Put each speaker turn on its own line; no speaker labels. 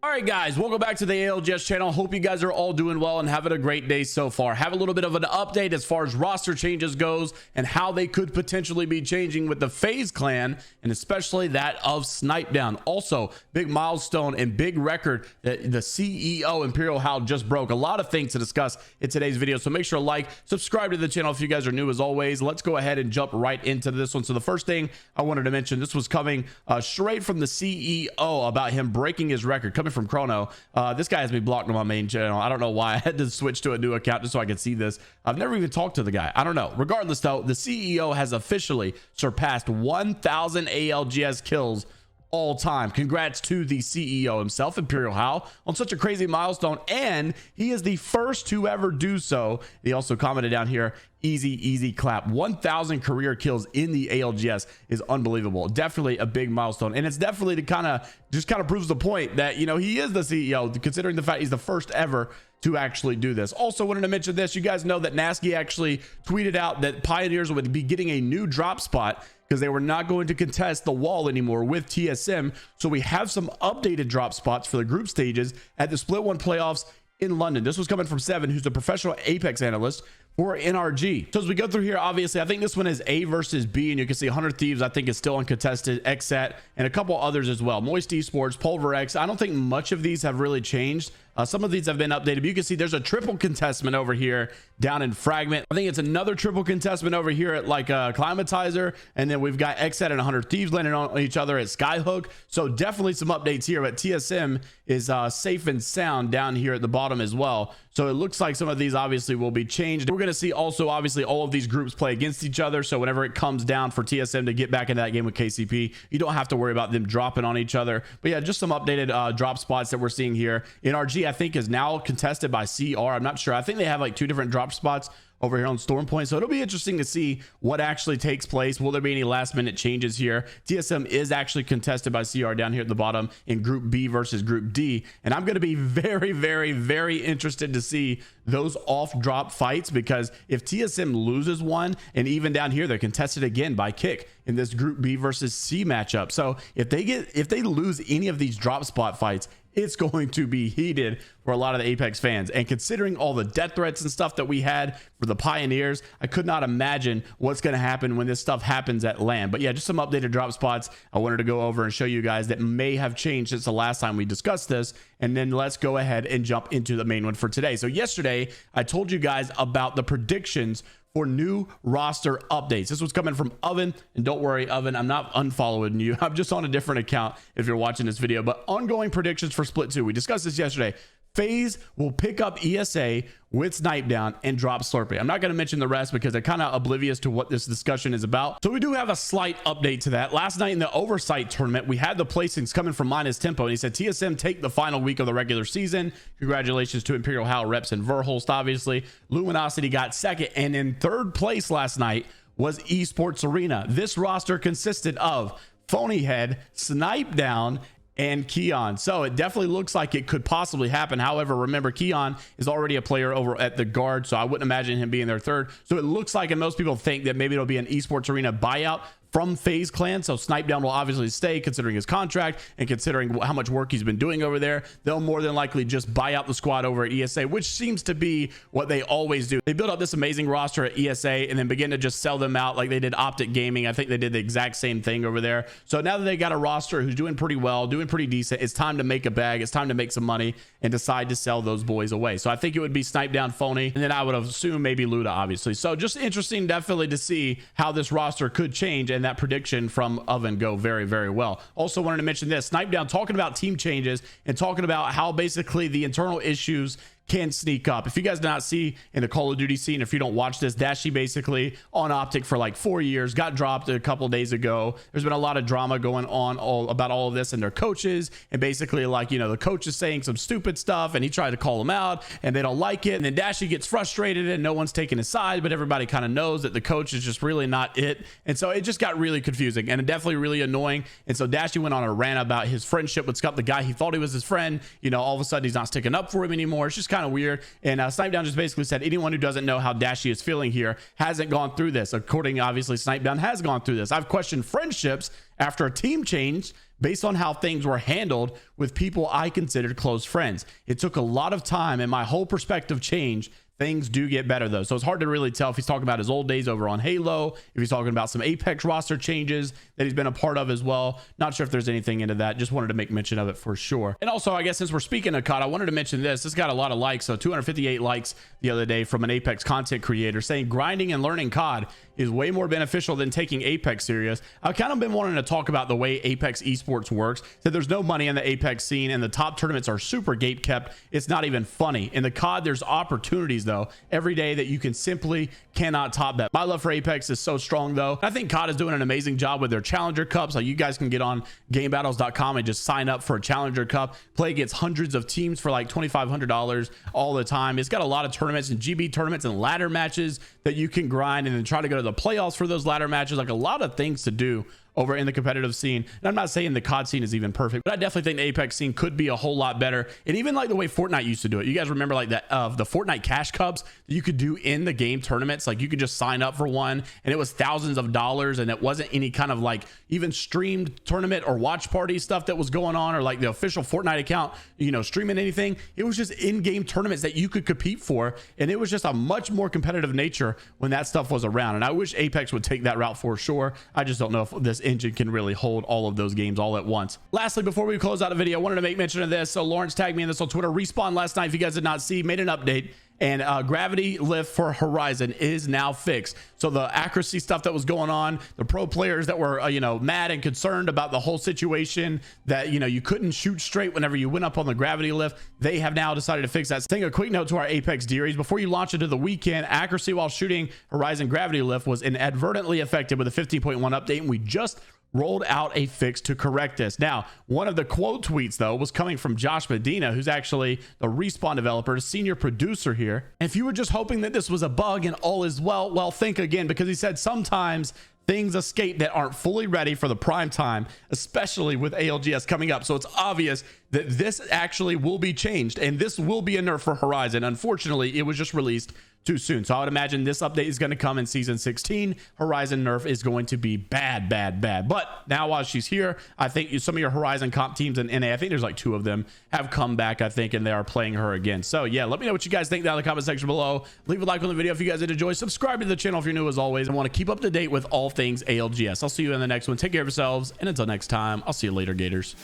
All right, guys, welcome back to the ALGS channel. Hope you guys are all doing well and having a great day so far. Have a little bit of an update as far as roster changes goes and how they could potentially be changing with the FaZe clan and especially that of snipedown. Also, big milestone and big record that the CEO ImperialHal just broke. A lot of things to discuss in today's video, so make sure to like, subscribe to the channel if you guys are new. As always, let's go ahead and jump right into this one. So the first thing I wanted to mention, this was coming straight from the CEO about him breaking his record, coming from Chrono. This guy has me blocked on my main channel. I don't know why. I had to switch to a new account just so I could see this. I've never even talked to the guy. I don't know. Regardless though, the CEO has officially surpassed 1,000 ALGS kills all time. Congrats to the CEO himself, ImperialHal, on such a crazy milestone, and he is the first to ever do so. He also commented down here, easy clap. 1,000 career kills in the ALGS is unbelievable. Definitely a big milestone, and it's definitely to kind of proves the point that, you know, he is the CEO, considering the fact he's the first ever to actually do this. Also wanted to mention this. You guys know that Nasky actually tweeted out that Pioneers would be getting a new drop spot because they were not going to contest the wall anymore with TSM. So we have some updated drop spots for the group stages at the Split 1 playoffs in London. This was coming from Seven, who's a professional Apex analyst for NRG. So as we go through here, obviously, I think this one is A versus B, and you can see 100 Thieves, I think, is still uncontested, XSET, and a couple others as well. Moist Esports, Pulverex. I don't think much of these have really changed. Some of these have been updated, but you can see there's a triple contestment over here down in Fragment. I think it's another triple contestment over here at like Climatizer, and then we've got XSET and 100 Thieves landing on each other at Skyhook. So definitely some updates here, but TSM is safe and sound down here at the bottom as well. So it looks like some of these obviously will be changed. We're going to see also obviously all of these groups play against each other. So whenever it comes down for TSM to get back into that game with KCP, you don't have to worry about them dropping on each other. But yeah, just some updated drop spots that we're seeing here. NRG, I think, is now contested by CR. I'm not sure. I think they have like 2 different drop spots over here on Storm Point, so it'll be interesting to see what actually takes place. Will there be any last minute changes here? TSM is actually contested by CR down here at the bottom in Group B versus Group D, and I'm going to be very interested to see those off drop fights, because if TSM loses one, and even down here they're contested again by Kick in this Group B versus C matchup. So if they lose any of these drop spot fights, it's going to be heated for a lot of the Apex fans. And considering all the death threats and stuff that we had for the Pioneers, I could not imagine what's going to happen when this stuff happens at LAN. But yeah, just some updated drop spots I wanted to go over and show you guys that may have changed since the last time we discussed this. And then let's go ahead and jump into the main one for today. So yesterday I told you guys about the predictions for new roster updates. This was coming from Oven, and don't worry, Oven, I'm not unfollowing you. I'm just on a different account if you're watching this video. But ongoing predictions for Split 2. We discussed this yesterday. FaZe will pick up ESA with snipedown and drop Slurpee. I'm not going to mention the rest because they're kind of oblivious to what this discussion is about. So we do have a slight update to that. Last night in the Oversight tournament, we had the placings coming from Minus Tempo, and he said TSM take the final week of the regular season. Congratulations to ImperialHal, Reps, and Verholst, obviously. Luminosity got second, and in third place last night was Esports Arena. This roster consisted of phonyhead, snipedown, and Keon. So it definitely looks like it could possibly happen. However, remember, Keon is already a player over at the guard, so I wouldn't imagine him being their third. So it looks like, and most people think, that maybe it'll be an Esports Arena buyout from FaZe clan. So snipedown will obviously stay, considering his contract and considering how much work he's been doing over there. They'll more than likely just buy out the squad over at ESA, which seems to be what they always do. They build up this amazing roster at ESA and then begin to just sell them out like they did Optic Gaming. I think they did the exact same thing over there. So now that they got a roster who's doing pretty well, doing pretty decent, it's time to make a bag. It's time to make some money and decide to sell those boys away. So I think it would be snipedown, phony, and then I would assume maybe lewda, obviously. So just interesting definitely to see how this roster could change, and that prediction from Oven go very well. Also wanted to mention this, snipedown talking about team changes and talking about how basically the internal issues can sneak up. If you guys did not see in the Call of Duty scene, if you don't watch this, Dashy basically on Optic for like 4 years, got dropped a couple days ago. There's been a lot of drama going on about all of this and their coaches, and basically, like, you know, the coach is saying some stupid stuff and he tried to call them out and they don't like it, and then Dashy gets frustrated and no one's taking his side, but everybody kind of knows that the coach is just really not it. And so it just got really confusing and definitely really annoying. And so Dashy went on a rant about his friendship with Scott, the guy he thought he was his friend. You know, all of a sudden he's not sticking up for him anymore. It's just kind of weird. And snipedown just basically said anyone who doesn't know how Dashy is feeling here hasn't gone through this. According, obviously, snipedown has gone through this. I've questioned friendships after a team change based on how things were handled with people I considered close friends. It took a lot of time and my whole perspective changed. Things do get better though, so it's hard to really tell if he's talking about his old days over on Halo, if he's talking about some Apex roster changes that he's been a part of as well. Not sure if there's anything into that, just wanted to make mention of it for sure. And also, I guess since we're speaking of COD, I wanted to mention this got a lot of likes, so 258 likes the other day from an Apex content creator saying grinding and learning COD is way more beneficial than taking Apex serious. I've kind of been wanting to talk about the way Apex Esports works, that there's no money in the Apex scene and the top tournaments are super gate kept. It's not even funny. In the COD, there's opportunities though every day that you can simply cannot top that. My love for Apex is so strong though. I think COD is doing an amazing job with their Challenger Cups. Like, you guys can get on gamebattles.com and just sign up for a Challenger Cup, play against hundreds of teams for like $2,500 all the time. It's got a lot of tournaments and GB tournaments and ladder matches that you can grind and then try to go to the playoffs for those ladder matches. Like, a lot of things to do over in the competitive scene. And I'm not saying the COD scene is even perfect, but I definitely think the Apex scene could be a whole lot better. And even like the way Fortnite used to do it. You guys remember like that of the Fortnite cash cups that you could do in the game tournaments? Like, you could just sign up for one and it was thousands of dollars, and it wasn't any kind of like even streamed tournament or watch party stuff that was going on, or like the official Fortnite account, you know, streaming anything. It was just in-game tournaments that you could compete for, and it was just a much more competitive nature when that stuff was around. And I wish Apex would take that route for sure. I just don't know if this engine can really hold all of those games all at once. Lastly, before we close out the video, I wanted to make mention of this. So Lawrence tagged me in this on Twitter. Respawn last night, if you guys did not see, made an update, and gravity lift for Horizon is now fixed. So the accuracy stuff that was going on, the pro players that were you know, mad and concerned about the whole situation, that, you know, you couldn't shoot straight whenever you went up on the gravity lift, they have now decided to fix that. Saying a quick note to our Apex dearies: before you launch into the weekend, accuracy while shooting Horizon gravity lift was inadvertently affected with a 15.1 update, and we just rolled out a fix to correct this. Now, one of the quote tweets though was coming from Josh Medina, who's actually the Respawn developer, senior producer here. And if you were just hoping that this was a bug and all is well, think again, because he said sometimes things escape that aren't fully ready for the prime time, especially with ALGS coming up. So it's obvious that this actually will be changed, and this will be a nerf for Horizon. Unfortunately, it was just released too soon. So I would imagine this update is going to come in season 16. Horizon nerf is going to be bad. But now while she's here, I think some of your Horizon comp teams in NA, I think there's like 2 of them, have come back, I think, and they are playing her again. So yeah, let me know what you guys think down in the comment section below. Leave a like on the video if you guys did enjoy. Subscribe to the channel if you're new as always, and want to keep up to date with all things ALGS. I'll see you in the next one. Take care of yourselves, and until next time, I'll see you later, Gators.